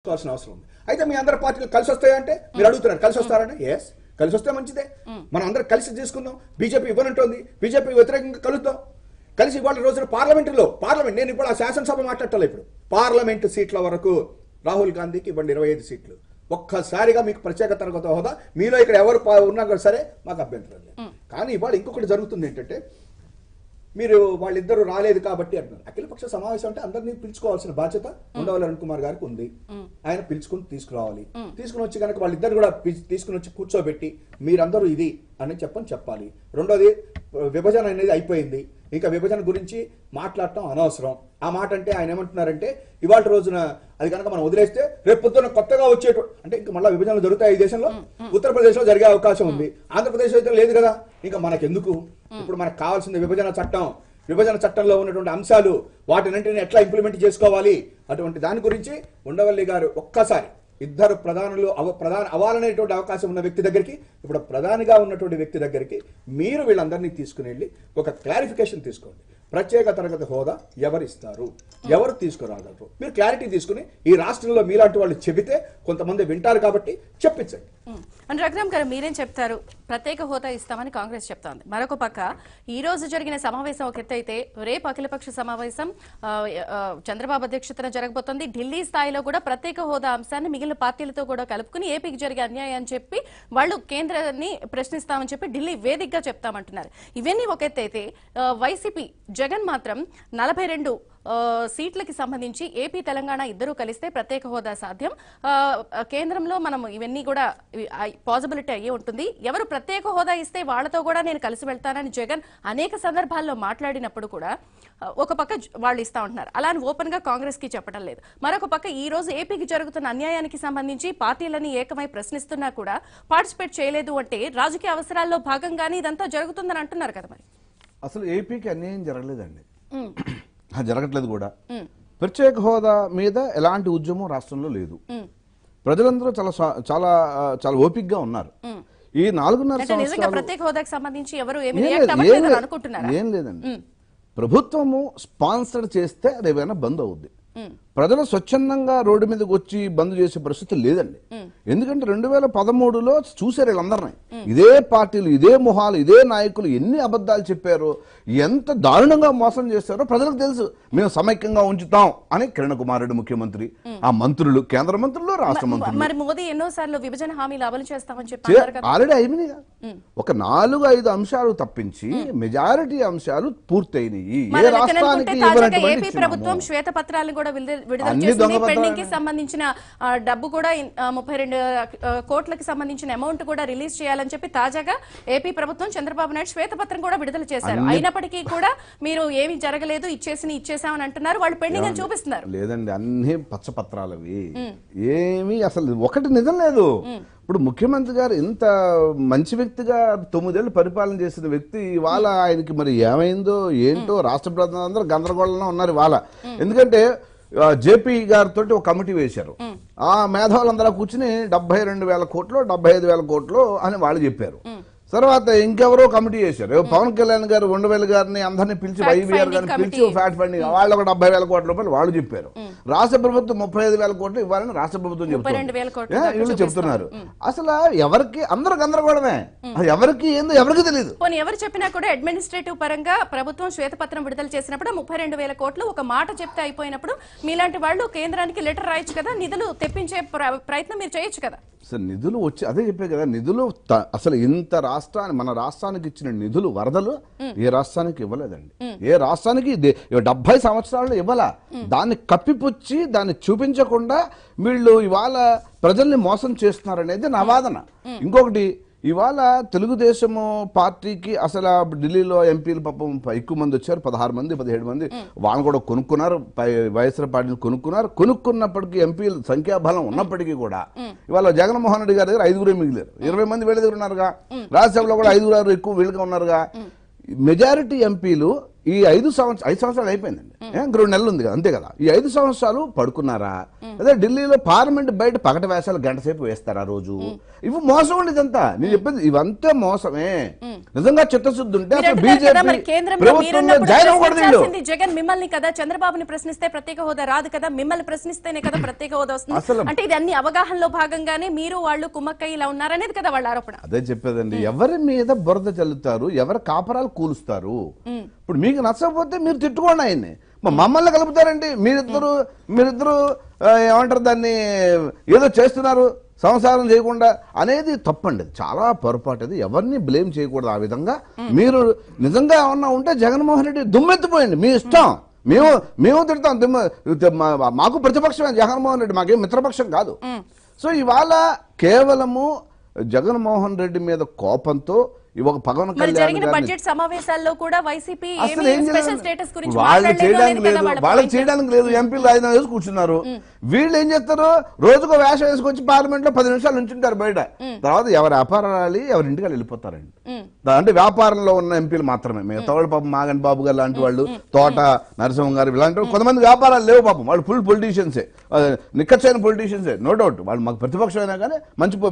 అవసరం ఉంది. అయితే మీ అందరి పార్టీలు కలిసి వస్తాయంటే మీరు అడుగుతున్నారు కలిసి వస్తారంటే ఎస్ కలిసి వస్తే మంచిదే. మనం అందరం కలిసి తీసుకుందాం. బీజేపీ ఇవ్వనంటోంది, బీజేపీ వ్యతిరేకంగా కలుద్దాం. కలిసి ఇవాళ రోజున పార్లమెంట్ నేను ఇప్పుడు ఆ శాసనసభ మాట్లాడాలి. ఇప్పుడు పార్లమెంటు సీట్ల వరకు రాహుల్ గాంధీకి ఇవ్వండి 25 సీట్లు. ఒక్కసారిగా మీకు ప్రత్యేక తరగతి హోదా మీలో ఇక్కడ ఎవరు ఉన్నా కూడా సరే మాకు అభ్యంతరం లేదు. కానీ ఇవాళ ఇంకొకటి జరుగుతుంది ఏంటంటే మీరు వాళ్ళిద్దరూ రాలేదు కాబట్టి అంటున్నారు. అఖిలపక్ష సమావేశం అంటే అందరినీ పిలుచుకోవాల్సిన బాధ్యత ఉండవల్లి అరుణ్ కుమార్ గారికి ఉంది. ఆయన పిలుచుకుని తీసుకురావాలి. తీసుకుని వచ్చి కనుక వాళ్ళిద్దరు కూడా తీసుకుని వచ్చి కూర్చోబెట్టి మీరందరూ ఇది అని చెప్పాలి. రెండోది విభజన అనేది అయిపోయింది, ఇంకా విభజన గురించి మాట్లాడటం అనవసరం. ఆ మాట అంటే ఆయన ఏమంటున్నారంటే ఇవాళ రోజున అది కనుక మనం వదిలేస్తే రేపు పొద్దున్న కొత్తగా అంటే ఇంకా మళ్ళీ విభజనలు జరుగుతాయి ఈ దేశంలో. ఉత్తరప్రదేశ్ లో జరిగే అవకాశం ఉంది, ఆంధ్రప్రదేశ్ అయితే లేదు కదా. ఇంకా మనకెందుకు? ఇప్పుడు మనకు కావాల్సింది విభజన చట్టం. విభజన చట్టంలో ఉన్నటువంటి అంశాలు వాటినంటిని ఎట్లా ఇంప్లిమెంట్ చేసుకోవాలి, అటువంటి దాని గురించి ఉండవల్లి గారు ఒక్కసారి ఇద్దరు ప్రధానులు అవ్వాలనేటువంటి అవకాశం ఉన్న వ్యక్తి దగ్గరికి, ఇప్పుడు ప్రధానిగా ఉన్నటువంటి వ్యక్తి దగ్గరికి మీరు వీళ్ళందరినీ తీసుకుని వెళ్ళి ఒక క్లారిఫికేషన్ తీసుకోండి. ప్రత్యేక తరగతి హోదా ఎవరు ఇస్తారు, ఎవరు తీసుకురాగలరు, మీరు క్లారిటీ తీసుకుని ఈ రాష్ట్రంలో మీలాంటి వాళ్ళు చెబితే కొంతమంది వింటారు కాబట్టి చెప్పించండి. అంటే రఘురామ్ గారు మీరేం చెప్తారు? ప్రత్యేక హోదా ఇస్తామని కాంగ్రెస్ చెప్తోంది. మరొక పక్క ఈ రోజు జరిగిన సమావేశం ఒక ఎత్తు అయితే రేపు అఖిలపక్ష సమావేశం చంద్రబాబు అధ్యక్షతన జరగబోతోంది. ఢిల్లీ స్థాయిలో కూడా ప్రత్యేక హోదా అంశాన్ని మిగిలిన పార్టీలతో కూడా కలుపుకుని ఏపీకి జరిగే అన్యాయం అని చెప్పి వాళ్ళు కేంద్రాన్ని ప్రశ్నిస్తామని చెప్పి ఢిల్లీ వేదికగా చెప్తామంటున్నారు. ఇవన్నీ ఒక ఎత్తు అయితే వైసీపీ జగన్ మాత్రం 42 సీట్లకి సంబంధించి ఏపీ తెలంగాణ ఇద్దరూ కలిస్తే ప్రత్యేక హోదా సాధ్యం, కేంద్రంలో మనం ఇవన్నీ కూడా పాసిబిలిటీ అయ్యి ఉంటుంది, ఎవరు ప్రత్యేక హోదా ఇస్తే వాళ్లతో కూడా నేను కలిసి వెళ్తానని జగన్ అనేక సందర్భాల్లో మాట్లాడినప్పుడు కూడా ఒక పక్క వాళ్ళు ఇస్తా ఉంటున్నారు. అలా అని ఓపెన్ గా కాంగ్రెస్ కి చెప్పడం లేదు. మరొక పక్క ఈ రోజు ఏపీకి జరుగుతున్న అన్యాయానికి సంబంధించి పార్టీలని ఏకమై ప్రశ్నిస్తున్నా కూడా పార్టిసిపేట్ చేయలేదు అంటే రాజకీయ అవసరాల్లో భాగంగానే ఇదంతా జరుగుతుందని అంటున్నారు కదా. మరి అసలు ఏపీకి అన్యాయం జరగలేదండి, జరగట్లేదు కూడా. ప్రత్యేక హోదా మీద ఎలాంటి ఉద్యమం రాష్ట్రంలో లేదు. ప్రజలందరూ చాలా చాలా చాలా ఓపికగా ఉన్నారు. ఈ 4.5 సంవత్సరాలు ప్రత్యేక హోదాకి సంబంధించి ఎవరు ఏం లేదండి. ప్రభుత్వము స్పాన్సర్ చేస్తే అదేమైనా బంద్ అవుద్ది. ప్రజలు స్వచ్ఛందంగా రోడ్డు మీదకి వచ్చి బంద్ చేసే పరిస్థితి లేదండి. ఎందుకంటే 2013లో చూశారు వీళ్ళందరినీ. ఇదే పార్టీలు, ఇదే మొహాలు, ఇదే నాయకులు ఎన్ని అబద్ధాలు చెప్పారో, ఎంత దారుణంగా మోసం చేశారో ప్రజలకు తెలుసు. మేము సమైక్యంగా ఉంచుతాం అని కిరణ్ కుమార్ రెడ్డి ముఖ్యమంత్రి, ఆ మంత్రులు, కేంద్ర మంత్రులు, రాష్ట్ర మంత్రులు మరి మోదీ ఎన్నోసార్లు విభజన హామీలు అమలు చేస్తామని చెప్పి ఆల్రెడీ అయినాయి. ఒక 4-5 అంశాలు తప్పించి మెజారిటీ అంశాలు పూర్తయినాయి. ఏ రాష్ట్రానికి ఏపీ ప్రభుత్వం శ్వేతపత్రాలను కూడా విడుదల చేసింది. పెండింగ్ కి సంబంధించిన డబ్బు కూడా 32 కోట్లకి సంబంధించిన అమౌంట్ కూడా రిలీజ్ చేయాలని చెప్పి తాజాగా ఏపీ ప్రభుత్వం చంద్రబాబు నాయుడు శ్వేతపత్రం కూడా విడుదల చేశారు. అయినప్పటికీ కూడా మీరు ఏమి జరగలేదు, ఇచ్చేసామని అంటున్నారు. వాళ్ళు పెండింగ్ అని చూపిస్తున్నారు. లేదండి, అన్ని పచ్చపత్రాలు అవి. ఏమి అసలు ఒకటి నిజం లేదు. ఇప్పుడు ముఖ్యమంత్రి గారు ఇంత మంచి వ్యక్తిగా 9 ఏళ్ళు పరిపాలన చేసిన వ్యక్తి ఇవాళ ఆయనకి మరి ఏమైందో ఏంటో రాష్ట్ర ప్రజలందరూ గందరగోళంలో ఉన్నారు ఇవాళ. ఎందుకంటే జేపీ గారితో ఒక కమిటీ వేశారు. ఆ మేధావులందరూ కూర్చుని 72,000 కోట్లు 75,000 కోట్లు అని వాళ్ళు చెప్పారు. తర్వాత ఇంకెవరో కమిటీ చేశారు. పవన్ కళ్యాణ్ గారు ఉండవల్లి గారిని అందరినీ పిలిచి, వైబీఆర్ గారిని పిలిచి ఫ్యాక్ట్ ఫండింగ్ వాళ్ళు ఒక 70,000 కోట్ల రూపాయలు వాళ్ళు చెప్పారు. రాష్ట్ర ప్రభుత్వం 35,000 కోట్లు ఇవ్వాలని రాష్ట్ర ప్రభుత్వం చెప్తున్నారు. వీళ్ళు చెప్తున్నారు. అసలు ఎవరికి అందరూ గందరగోళమే, ఎవరికి ఏందో ఎవరికి తెలియదు. ఎవరు చెప్పినా కూడా అడ్మినిస్ట్రేటివ్ పరంగా ప్రభుత్వం శ్వేతపత్రం విడుదల చేసినప్పుడు 32,000 కోట్లు ఒక మాట చెప్తే అయిపోయినప్పుడు మీలాంటి వాళ్ళు కేంద్రానికి లెటర్ రాయొచ్చు కదా, నిధులు తెప్పించే ప్రయత్నం మీరు చేయొచ్చు కదా. అసలు నిధులు వచ్చి అదే చెప్పే కదా, నిధులు అసలు ఇంత మన రాష్ట్రానికి ఇచ్చిన నిధులు వరదలు ఏ రాష్ట్రానికి ఇవ్వలేదండి. ఏ రాష్ట్రానికి 70 సంవత్సరాలు ఇవ్వాల. దాన్ని కప్పిపుచ్చి దాన్ని చూపించకుండా వీళ్ళు ఇవాళ ప్రజల్ని మోసం చేస్తున్నారనేది నా వాదన. ఇంకొకటి, ఇవాళ తెలుగుదేశము పార్టీకి అసలు ఢిల్లీలో ఎంపీలు పాపం ఎక్కువ మంది వచ్చారు, 16 మంది 17 మంది. వాళ్ళు కూడా కొనుక్కున్నారు, వైఎస్ఆర్ పార్టీని కొనుక్కున్నప్పటికీ ఎంపీలు సంఖ్యాబలం ఉన్నప్పటికీ కూడా ఇవాళ జగన్మోహన్ రెడ్డి గారి దగ్గర 5 మిగిలారు. 20 మంది వీళ్ళ దగ్గర ఉన్నారుగా. రాజ్యసభలో కూడా 5 ఎక్కువ వీళ్ళగా ఉన్నారుగా. మెజారిటీ ఎంపీలు ఈ 5 సంవత్సరాలు అయిపోయిందండి, ఇంక 2 నెలలు ఉంది కదా, అంతే కదా. ఈ 5 సంవత్సరాలు పడుకున్నారా? అదే ఢిల్లీలో పార్లమెంట్ బయట పగటి వేషాలు గంట సేపు వేస్తారా రోజు? ఇవి మోసం అండి ఇదంతా. నేను చెప్పేది ఇవంతా మోసమే. నిజంగా చిత్తశుద్ధి ఉంటే అసలు బీజేపీ ప్రభుత్వంలో జాయిన్ అవ్వకూడదు. జగన్ మిమ్మల్ని కదా, చంద్రబాబుని ప్రశ్నిస్తే ప్రత్యేక హోదా రాదు కదా, మిమ్మల్ని ప్రశ్నిస్తేనే కదా ప్రత్యేక హోదా వస్తుంది. అంటే ఇది అన్ని అవగాహనలో భాగంగానే మీరు వాళ్ళు కుమ్మక్కై ఇలా ఉన్నారనేది కదా వాళ్ళ ఆరోపణ. అదే చెప్పేదండి, ఎవరి మీద బురద చల్లుతారు, ఎవరి కాపరాలు కూలుస్తారు. ఇప్పుడు మీకు నచ్చకపోతే మీరు తిట్టుకోండి ఆయన్ని, మమ్మల్ని కలుపుతారండి. మీరిద్దరు ఏమంటారు దాన్ని, ఏదో చేస్తున్నారు సంసారం చేయకుండా అనేది తప్పండి, చాలా పొరపాటు. అది ఎవరిని బ్లేమ్ చేయకూడదు ఆ విధంగా. మీరు నిజంగా ఏమన్నా ఉంటే జగన్మోహన్ రెడ్డి దుమ్మెత్తిపోయండి, మీ ఇష్టం. మేము తిడతాం, మాకు ప్రతిపక్షమే జగన్మోహన్ రెడ్డి, మాకేం మిత్రపక్షం కాదు. సో ఇవాళ కేవలము జగన్మోహన్ రెడ్డి మీద కోపంతో ఒక పవన్ కళ్యాణ్ బడ్జెట్ సమావేశాల్లో కూడా వైసీపీ వాళ్ళకి చేయడానికి లేదు. ఎంపీలు రాజీనామా చేసి కూర్చున్నారు. వీళ్ళు ఏం చేస్తారు, రోజుకో వేషం వేసుకొచ్చి పార్లమెంట్ లో 10 నిమిషాలు నుంచుంటారు బయట. తర్వాత ఎవరి వ్యాపారాలు ఎవరి ఇంటికి వెళ్ళిపోతారండి. అంటే వ్యాపారంలో ఉన్న ఎంపీలు మాత్రమే. మిగతా వాళ్ళు పాపం మాగన్ బాబు గారు లాంటి వాళ్ళు, తోట నరసింహం గారు ఇలాంటి కొంతమంది వ్యాపారాలు లేవు పాపం, వాళ్ళు ఫుల్ పొలిటీషియన్సే, నిక్కచ్చైన పొలిటీషియన్సే, నో డౌట్. వాళ్ళు మాకు ప్రతిపక్షం అయినా కానీ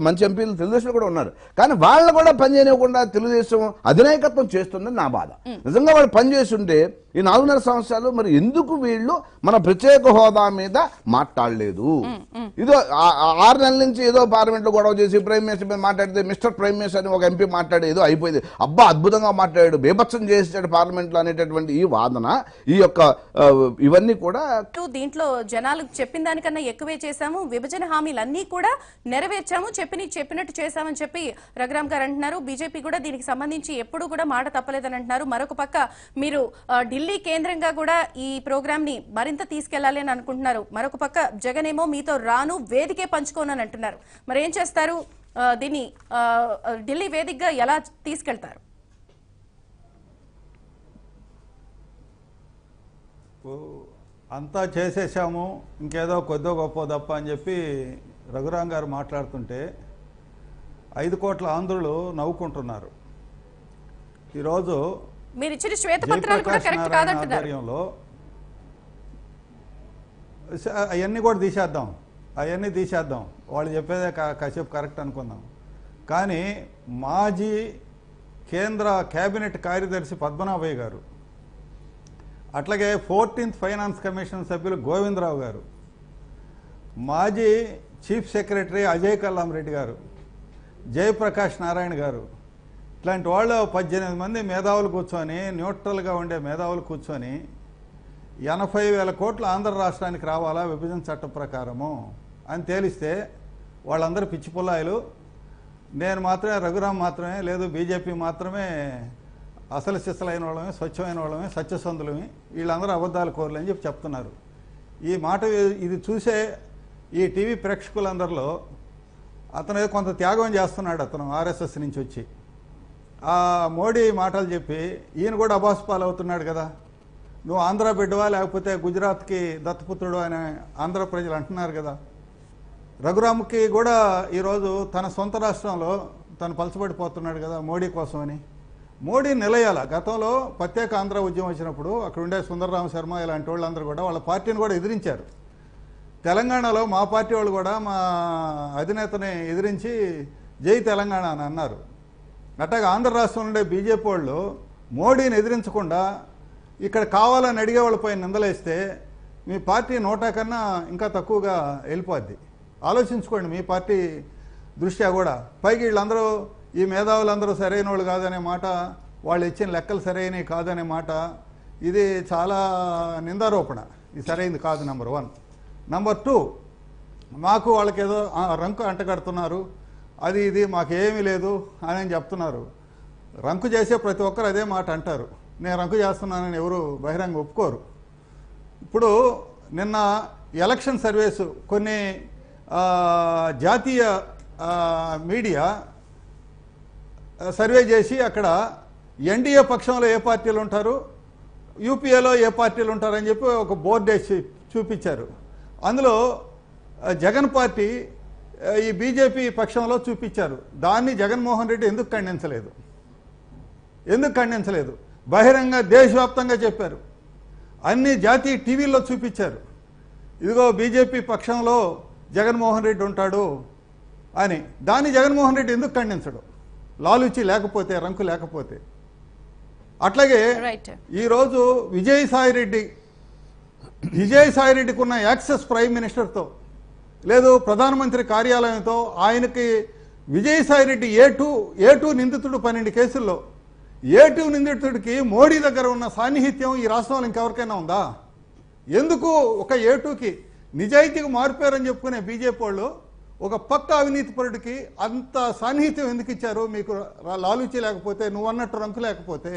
మంచి ఎంపీలు తెలుగుదేశంలో కూడా ఉన్నారు. కానీ వాళ్ళు కూడా పనిచేయకుండా తెలుగుదేశం అధినాయకత్వం చేస్తుందని నా బాధ. నిజంగా వాళ్ళు పనిచేస్తుంటే ఈ 4.5 సంవత్సరాలు మరి ఎందుకు వీళ్ళు మన ప్రత్యేక హోదా మీద మాట్లాడలేదు? ఇదో 6 నెలల నుంచి ఏదో పార్లమెంట్ లో గొడవ చేసి ప్రైమ్ మినిస్టర్ మీద మాట్లాడితే మిస్టర్ ప్రైమ్ మినిస్టర్ అని ఒక ఎంపీ మాట్లాడి ఏదో అయిపోయింది, అబ్బా అద్భుతంగా మాట్లాడాడు, బేభత్సం చేసాడు పార్లమెంట్ లో అనేటటువంటి ఈ వాదన, ఈ యొక్క ఇవన్నీ కూడా దీంట్లో జనాలు చెప్పిన దానికన్నా ఎక్కువే చేశాము, విభజన హామీలన్నీ కూడా నెరవేర్చాము, చెప్పినట్టు చేశామని చెప్పి రఘురామ్ గారు అంటున్నారు. బీజేపీ కూడా దీనికి సంబంధించి ఎప్పుడు కూడా మాట తప్పలేదని అంటున్నారు. మరొక పక్క మీరు ఢిల్లీ కేంద్రంగా కూడా ఈ ప్రోగ్రామ్ ని మరింత తీసుకెళ్లాలి అని అనుకుంటున్నారు. మరొక పక్క జగన్ ఏమో మీతో రాను, వేదికే పంచుకోనని అంటున్నారు. మరి ఏం చేస్తారు? దీన్ని ఢిల్లీ వేదికగా ఎలా తీసుకెళ్తారు? అంతా చేసేసాము, ఇంకేదో కొద్దో గొప్ప తప్ప అని చెప్పి రఘురామ్ గారు మాట్లాడుతుంటే 5 కోట్ల ఆంధ్రులు నవ్వుకుంటున్నారు. ఈరోజు మీరు ఇచ్చిన శ్వేతపత్రాలు కూడా కరెక్ట్ కాదంటున్నారు. అవన్నీ కూడా తీసేద్దాం, వాళ్ళు చెప్పేదే కాసేపు కరెక్ట్ అనుకుందాం. కానీ మాజీ కేంద్ర కేబినెట్ కార్యదర్శి పద్మనాభయ్య గారు, అట్లాగే 14th ఫైనాన్స్ కమిషన్ సభ్యులు గోవిందరావు గారు, మాజీ చీఫ్ సెక్రటరీ అజయ్ కల్లాం రెడ్డి గారు, జయప్రకాష్ నారాయణ గారు, ఇట్లాంటి వాళ్ళు 18 మంది మేధావులు కూర్చొని, న్యూట్రల్గా ఉండే మేధావులు కూర్చొని 80,000 కోట్లు ఆంధ్ర రాష్ట్రానికి రావాలా విభజన చట్టం ప్రకారము అని తేలిస్తే వాళ్ళందరూ పిచ్చి పుల్లాయిలు, నేను మాత్రమే, రఘురామ్ మాత్రమే, లేదు బీజేపీ మాత్రమే అసలు సిసలైన వాళ్ళమే, స్వచ్ఛమైన వాళ్ళమే, సత్యసంధులమే, వీళ్ళందరూ అబద్ధాలు కోరలే అని చెప్పి చెప్తున్నారు. ఈ మాట ఇది చూసే ఈ టీవీ ప్రేక్షకులందరిలో అతను కొంత త్యాగం చేస్తున్నాడు. అతను ఆర్ఎస్ఎస్ నుంచి వచ్చి ఆ మోడీ మాటలు చెప్పి ఈయన కూడా అబాస్పాలు అవుతున్నాడు కదా. నువ్వు ఆంధ్ర బిడ్డవా లేకపోతే గుజరాత్కి దత్తపుత్రుడు అని ఆంధ్ర ప్రజలు అంటున్నారు కదా. రఘురామ్కి కూడా ఈరోజు తన సొంత రాష్ట్రంలో తను పలచబడిపోతున్నాడు కదా మోడీ కోసమని. మోడీ నిలయాల గతంలో ప్రత్యేక ఆంధ్ర ఉద్యమం వచ్చినప్పుడు అక్కడ ఉండే సుందరరామ శర్మ ఇలాంటి వాళ్ళందరూ కూడా వాళ్ళ పార్టీని కూడా ఎదిరించారు. తెలంగాణలో మా పార్టీ వాళ్ళు కూడా మా అధినేతని ఎదిరించి జై తెలంగాణ అని అన్నారు. అట్లాగే ఆంధ్ర రాష్ట్రంలో ఉండే బీజేపీ వాళ్ళు మోడీని ఎదిరించకుండా ఇక్కడ కావాలని అడిగే వాళ్ళపై నిందలేస్తే మీ పార్టీ 100 కన్నా ఇంకా తక్కువగా వెళ్ళిపోద్ది. ఆలోచించుకోండి మీ పార్టీ దృష్ట్యా కూడా. పైకి వీళ్ళందరూ ఈ మేధావులందరూ సరైన వాళ్ళు కాదనే మాట, వాళ్ళు ఇచ్చిన లెక్కలు సరైనవి కాదనే మాట, ఇది చాలా నిందారోపణ. ఇది సరైనది కాదు. నెంబర్ 1. నెంబర్ 2, మాకు వాళ్ళకి ఏదో రంకు అంటగడుతున్నారు, అది ఇది మాకేమీ లేదు అని చెప్తున్నారు. రంకు చేసే ప్రతి ఒక్కరు అదే మాట అంటారు. నేను రంకు చేస్తున్నానని ఎవరు బహిరంగ ఒప్పుకోరు. ఇప్పుడు నిన్న ఎలక్షన్ సర్వేసు కొన్ని జాతీయ మీడియా సర్వే చేసి అక్కడ ఎన్డీఏ పక్షంలో ఏ పార్టీలు ఉంటారు, యూపీఏలో ఏ పార్టీలు ఉంటారని చెప్పి ఒక బోర్డు వేసి చూపించారు. అందులో జగన్ పార్టీ ఈ బీజేపీ పక్షంలో చూపించారు. దాన్ని జగన్మోహన్ రెడ్డి ఎందుకు ఖండించలేదు? బహిరంగ దేశవ్యాప్తంగా చెప్పారు, అన్ని జాతీయ టీవీల్లో చూపించారు. ఇదిగో బీజేపీ పక్షంలో జగన్మోహన్ రెడ్డి ఉంటాడు అని. దాన్ని జగన్మోహన్ రెడ్డి ఎందుకు ఖండించడు? లాలుచి లేకపోతే, రంకు లేకపోతే. అట్లాగే ఈరోజు విజయసాయిరెడ్డికి ఉన్న యాక్సెస్ ప్రైమ్ మినిస్టర్తో లేదు ప్రధానమంత్రి కార్యాలయంతో ఆయనకి విజయసాయిరెడ్డి ఏ2 నిందితుడు 12 కేసుల్లో ఏ2 నిందితుడికి మోడీ దగ్గర ఉన్న సాన్నిహిత్యం ఈ రాష్ట్రంలో ఇంకెవరికైనా ఉందా? ఎందుకు ఒక ఏ2కి నిజాయితీగా మారిపోయారని చెప్పుకునే బీజేపీ వాళ్ళు ఒక పక్క అవినీతి పరుడికి అంత సాన్నిహిత్యం ఎందుకు ఇచ్చారు? మీకు లాలూచి లేకపోతే, నువ్వు అన్నట్టు రంకు లేకపోతే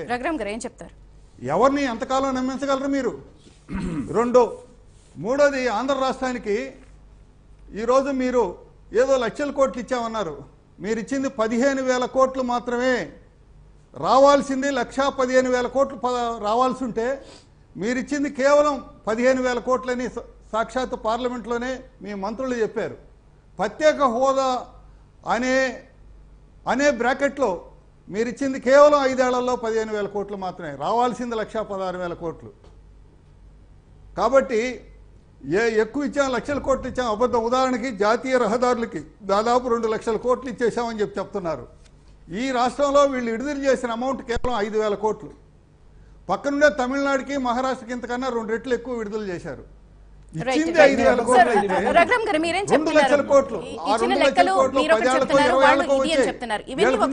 ఏం చెప్తారు? ఎవరిని ఎంతకాలం నమ్మించగలరు మీరు? మూడోది, ఆంధ్ర రాష్ట్రానికి ఈరోజు మీరు ఏదో లక్షల కోట్లు ఇచ్చామన్నారు. మీరు ఇచ్చింది 15,000 కోట్లు మాత్రమే. రావాల్సింది 1,15,000 కోట్లు రావాల్సి ఉంటే మీరిచ్చింది కేవలం 15,000 కోట్లని సాక్షాత్ పార్లమెంట్లోనే మీ మంత్రులు చెప్పారు. ప్రత్యేక హోదా అనే బ్రాకెట్లో మీరిచ్చింది కేవలం 5 ఏళ్లలో 15,000 కోట్లు మాత్రమే. రావాల్సింది 1,16,000 కోట్లు. కాబట్టి ఎక్కువ ఇచ్చాం, లక్షల కోట్లు ఇచ్చాం అబద్ధం. ఉదాహరణకి జాతీయ రహదారులకి దాదాపు 2 లక్షల కోట్లు ఇచ్చేసామని చెప్తున్నారు. ఈ రాష్ట్రంలో వీళ్ళు విడుదల చేసిన అమౌంట్ కేవలం 5,000 కోట్లు. పక్కనుండే తమిళనాడుకి మహారాష్ట్రకి ఇంతకన్నా 2 రెట్లు ఎక్కువ విడుదల చేశారు. ఇచ్చింది 5,000 కోట్లు అయితే 2 లక్షల కోట్లు. ఆ 2 లక్షల కోట్లు 10 ఏళ్లకో 20 ఏళ్లకో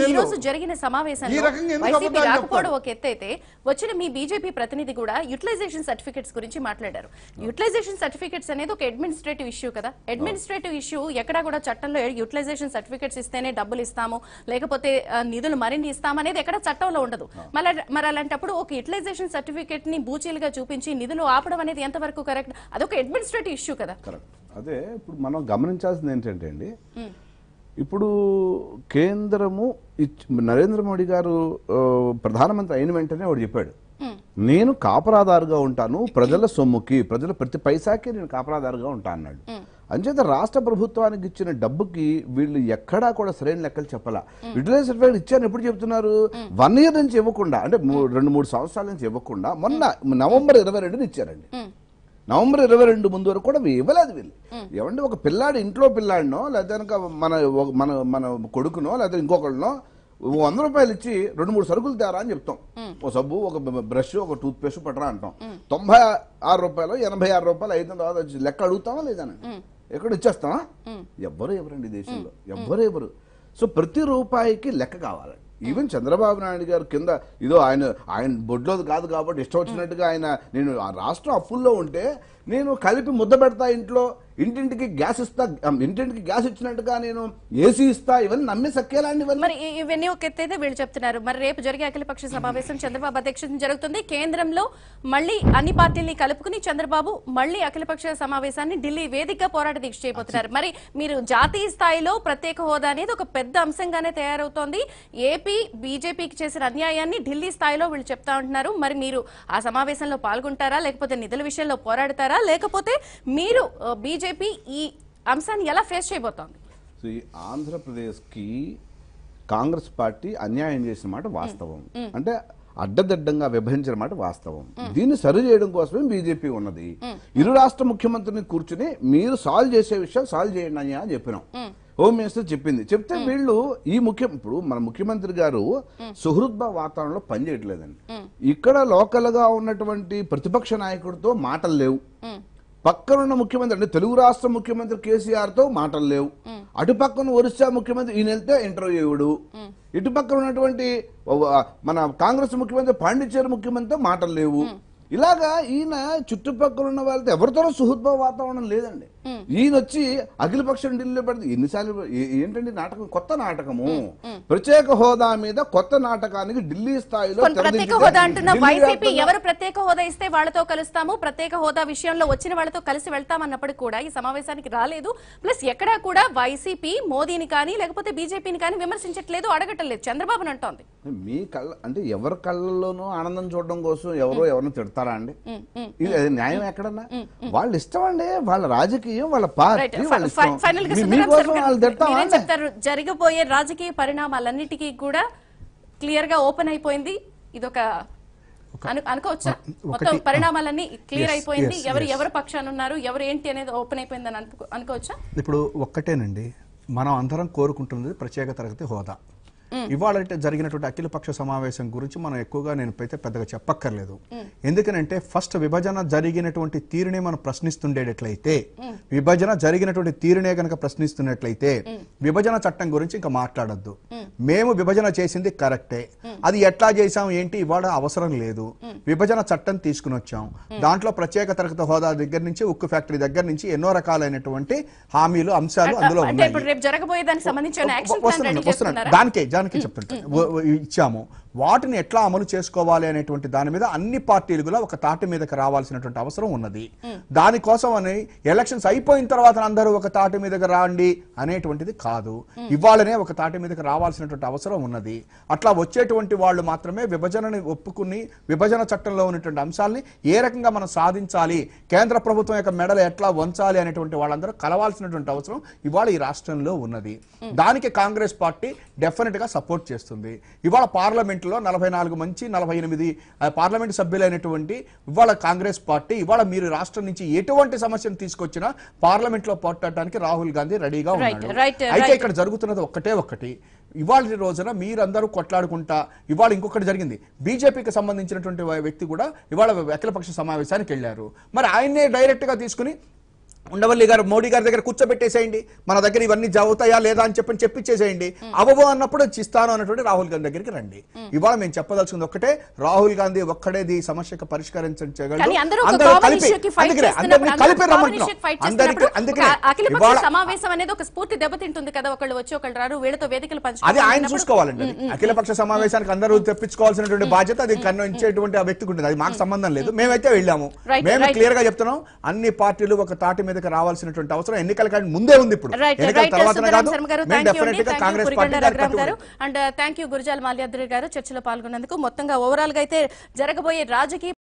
ఈ రోజు జరిగిన సమావేశంలో వైసీపీ రాకపోవడం ఒక ఎత్తు అయితే వచ్చిన మీ బీజేపీ ప్రతినిధి కూడా యూటిలైజేషన్ సర్టిఫికెట్స్ గురించి మాట్లాడారు. యూటిలైజేషన్ సర్టిఫికెట్స్ అనేది ఒక అడ్మినిస్ట్రేటివ్ ఇష్యూ కదా. అడ్మినిస్ట్రేటివ్ ఇష్యూ ఎక్కడా కూడా చట్టంలో యూటిలైజేషన్ సర్టిఫికెట్స్ ఇస్తేనే డబ్బులు ఇస్తాము, లేకపోతే నిధులు మరిన్ని ఇస్తాము అనేది ఎక్కడ చట్టంలో ఉండదు. మరి అలాంటప్పుడు ఒక యూటిలైజేషన్ సర్టిఫికెట్ ని బూచీలుగా చూపించి నిధులు ఆపడం అనేది ఎంతవరకు కరెక్ట్? అదొక అడ్మినిస్ట్రేటివ్ ఇష్యూ కదా. కరెక్ట్. అదే ఇప్పుడు మనం గమనించాల్సింది ఏంటంటే అండి, ఇప్పుడు కేంద్రము నరేంద్ర మోడీ గారు ప్రధానమంత్రి అయిన వెంటనే వాడు చెప్పాడు, నేను కాపరాదారుగా ఉంటాను, ప్రజల సొమ్ముకి, ప్రజల ప్రతి పైసాకి నేను కాపరాదారుగా ఉంటాను అన్నాడు. అంచేత రాష్ట్ర ప్రభుత్వానికి ఇచ్చిన డబ్బుకి వీళ్ళు ఎక్కడా కూడా సరైన లెక్కలు చెప్పాలా. యూటిలైజ్ సర్టిఫికేట్ ఇచ్చాను ఎప్పుడు చెప్తున్నారు? 1 ఇయర్ నుంచి ఇవ్వకుండా, అంటే 2-3 సంవత్సరాల నుంచి ఇవ్వకుండా మొన్న నవంబర్ 22 ఇచ్చారండి. నవంబర్ 22 ముందు వరకు కూడా ఇవ్వలేదు వీళ్ళు. ఏమంటే ఒక పిల్లాడు ఇంట్లో పిల్లాడినో లేదా మన కొడుకునో లేదా ఇంకొకళ్ళనో 100 రూపాయలు ఇచ్చి 2-3 సరుకులు తేరా అని చెప్తాం. ఒక సబ్బు, ఒక బ్రష్, ఒక టూత్ పేస్ట్ పట్టరా అంటాం. 96 రూపాయలు 86 రూపాయలు అయిన తర్వాత లెక్క అడుగుతామా లేదని ఎక్కడ ఇచ్చేస్తామా? ఎవ్వరు ఎవరండి దేశంలో, ఎవ్వరు ఎవరు. సో ప్రతి రూపాయికి లెక్క కావాలి. ఈవెన్ చంద్రబాబు నాయుడు గారు కింద ఇదో ఆయన బొడ్లోది కాదు కాబట్టి ఇష్టం వచ్చినట్టుగా నేను ఆ రాష్ట్రం అప్పుల్లో ఉంటే నేను కలిపి ముద్ద పెడతా, ఇంటింటికి గ్యాస్ ఇస్తా, ఇంటింటికి గ్యాస్ ఇచ్చినట్టుగా నేను ఏసీ ఇస్తా, ఇవన్నీ నమ్మి సక్కేలాండి. మరి ఇవన్నీ ఒక ఎత్తైతే వీళ్ళు చెప్తున్నారు. మరి రేపు జరిగే అఖిలపక్ష సమావేశం చంద్రబాబు అధ్యక్షతన జరుగుతుంది. కేంద్రంలో మళ్ళీ అన్ని పార్టీల్ని కలుపుకుని చంద్రబాబు మళ్ళీ అఖిలపక్ష సమావేశాన్ని ఢిల్లీ వేదికగా పోరాట దీక్ష చేయబోతున్నారు. మరి మీరు జాతీయ స్థాయిలో ప్రత్యేక హోదా అనేది ఒక పెద్ద అంశంగానే తయారవుతోంది. ఏపీ బీజేపీకి చేసిన అన్యాయాన్ని ఢిల్లీ స్థాయిలో వీళ్ళు చెప్తా ఉంటున్నారు. మరి మీరు ఆ సమావేశంలో పాల్గొంటారా, లేకపోతే నిధుల విషయంలో పోరాడతారా, లేకపోతే మీరు బీజేపీ ఈ అంశాన్ని ఎలా ఫేస్ చేయబోతోంది? ఆంధ్రప్రదేశ్కి కాంగ్రెస్ పార్టీ అన్యాయం చేసిన మాట వాస్తవం, అంటే అడ్డదిడ్డంగా విభజించిన మాట వాస్తవం. దీన్ని సరి చేయడం కోసమే బీజేపీ ఉన్నది. ఇరు రాష్ట్ర ముఖ్యమంత్రిని కూర్చుని మీరు సాల్వ్ చేసే విషయాలు సాల్వ్ చేయండి అని చెప్పినాం. హోమ్ మినిస్టర్ చెప్తే వీళ్ళు ఇప్పుడు మన ముఖ్యమంత్రి గారు సుహృద్భావ వాతావరణంలో పనిచేయట్లేదండి. ఇక్కడ లోకల్ గా ఉన్నటువంటి ప్రతిపక్ష నాయకుడితో మాటలు లేవు. పక్కనున్న ముఖ్యమంత్రి అంటే తెలుగు రాష్ట్ర ముఖ్యమంత్రి కేసీఆర్ తో మాటలు లేవు. అటుపక్కన ఒరిస్సా ముఖ్యమంత్రి ఈయన వెళ్తే ఇంటర్వ్యూ ఇవ్వడు. ఇటుపక్కన ఉన్నటువంటి మన కాంగ్రెస్ ముఖ్యమంత్రి పాండిచేరి ముఖ్యమంత్రితో మాటలు లేవు. ఇలాగా ఈయన చుట్టుపక్కల ఉన్న వాళ్ళతో ఎవరితోనో సుహృద్భావ వాతావరణం లేదండి. ఈయన వచ్చి అఖిలపక్షం ఢిల్లీలో పెడితే ఎన్నిసార్లు ఏంటండి నాటకం, కొత్త నాటకము. ప్రత్యేక హోదా మీద కొత్త నాటకానికి ఢిల్లీ స్థాయిలో ప్రత్యేక హోదా అంటున్న వైసీపీ ఎవరు ప్రత్యేక హోదా ఇస్తే వాళ్ళతో కలుస్తాము, ప్రత్యేక హోదా విషయంలో వచ్చిన వాళ్ళతో కలిసి వెళ్తామన్నప్పుడు కూడా ఈ సమావేశానికి రాలేదు. ప్లస్ ఎక్కడా కూడా వైసీపీ మోదీని కానీ లేకపోతే బీజేపీని కానీ విమర్శించట్లేదు, అడగట్లేదు, చంద్రబాబుని అంటోంది. మీ కళ్ళ అంటే ఎవరి కళ్ళలోనూ ఆనందం చూడడం కోసం ఎవరిని తిడతారా అండి? ఇది న్యాయం ఎక్కడన్నా? వాళ్ళ ఇష్టం అండి, వాళ్ళ రాజకీయం, వాళ్ళ పార్టీ, వాళ్ళ చెప్తారు. జరగబోయే రాజకీయ పరిణామాలన్నిటికీ కూడా క్లియర్ గా ఓపెన్ అయిపోయింది. ఇదొక అనుకోవచ్చా? మొత్తం పరిణామాలన్నీ క్లియర్ అయిపోయింది, ఎవరు పక్షాన ఉన్నారు, ఎవరు ఏంటి అనేది ఓపెన్ అయిపోయిందని అనుకోవచ్చా? ఇప్పుడు ఒక్కటేనండి, మనం అందరం కోరుకుంటున్నది ప్రత్యేక తరగతి హోదా. ఇవాళ జరిగినటువంటి అఖిలపక్ష సమావేశం గురించి మనం ఎక్కువగా నేను పెద్దగా చెప్పక్కర్లేదు. ఎందుకనంటే ఫస్ట్ విభజన జరిగినటువంటి తీరునే మనం ప్రశ్నిస్తుండేటట్లయితే, విభజన జరిగినటువంటి తీరునే కనుక ప్రశ్నిస్తున్నట్లయితే విభజన చట్టం గురించి ఇంకా మాట్లాడొద్దు. మేము విభజన చేసింది కరెక్టే, అది ఎట్లా చేసాం ఏంటి ఇవాళ అవసరం లేదు. విభజన చట్టం తీసుకుని వచ్చాం, దాంట్లో ప్రత్యేక తరగతి హోదా దగ్గర నుంచి ఉక్కు ఫ్యాక్టరీ దగ్గర నుంచి ఎన్నో రకాలైనటువంటి హామీలు అంశాలు అందులో ఉన్నాయి. దానికి చెప్తుంటే ఇచ్చాము. వాటిని ఎట్లా అమలు చేసుకోవాలి అనేటువంటి దాని మీద అన్ని పార్టీలు కూడా ఒక తాటి మీదకి రావాల్సినటువంటి అవసరం ఉన్నది. దానికోసం అని ఎలక్షన్స్ అయిపోయిన తర్వాత అందరూ ఒక తాటి మీదకి రాండి అనేటువంటిది కాదు, ఇవాళనే ఒక తాటి మీదకి రావాల్సినటువంటి అవసరం ఉన్నది. అట్లా వచ్చేటువంటి వాళ్ళు మాత్రమే విభజనని ఒప్పుకుని విభజన చట్టంలో ఉన్నటువంటి అంశాలని ఏ రకంగా మనం సాధించాలి, కేంద్ర ప్రభుత్వం యొక్క మెడలు ఎట్లా వంచాలి అనేటువంటి వాళ్ళందరూ కలవాల్సినటువంటి అవసరం ఇవాళ ఈ రాష్ట్రంలో ఉన్నది. దానికి కాంగ్రెస్ పార్టీ డెఫినెట్ గా సపోర్ట్ చేస్తుంది. ఇవాళ పార్లమెంట్ లో 44 మంచి 48 పార్లమెంట్ సభ్యులైనటువంటి ఇవాళ కాంగ్రెస్ పార్టీ ఇవాళ మీరు రాష్ట్రం నుంచి ఎటువంటి సమస్యను తీసుకొచ్చినా పార్లమెంట్ లో పోట్లాడటానికి రాహుల్ గాంధీ రెడీగా ఉన్నాడు. అయితే ఇక్కడ జరుగుతున్నది ఒక్కటి, ఇవాళ రోజున మీరందరూ కొట్లాడుకుంటా ఇవాళ ఇంకొకటి జరిగింది. బీజేపీకి సంబంధించినటువంటి వ్యక్తి కూడా ఇవాళ అఖిలపక్ష సమావేశానికి వెళ్ళారు. మరి ఆయన్నే డైరెక్ట్ గా తీసుకుని ఉండవల్లి గారు మోడీ గారి దగ్గర కూర్చోబెట్టేసేయండి, మన దగ్గర ఇవన్నీ జరుగుతాయా లేదా అని చెప్పిచ్చేసేయండి. అవబో అన్నప్పుడు ఇస్తాను అన్నటువంటి రాహుల్ గాంధీ దగ్గరికి రండి. ఇవాళ మేము చెప్పదలుచుకుంది ఒక్కటే, రాహుల్ గాంధీ ఒక్కడే ఈ సమస్యకు పరిష్కరించగలరు. అది ఆయన చూసుకోవాలండి. అఖిలపక్ష సమావేశానికి అందరూ తెప్పించుకోవాల్సినటువంటి బాధ్యత అది కన్నించేటువంటి ఆ వ్యక్తికి ఉంటుంది. అది మాకు సంబంధం లేదు. మేమైతే వెళ్ళాము, మేమే క్లియర్ గా చెప్తున్నాం. అన్ని పార్టీలు ఒక తాటి మీదకి రావాల్సినటువంటి అవసరం ఎన్నికల ముందే ఉంది. ఇప్పుడు ఎన్నికల తర్వాత Congress party. And thank you Gurajala Malyadri గారు చర్చలో పాల్గొన్నందుకు. మొత్తంగా ఓవరాల్ గా అయితే జరగబోయే రాజకీయ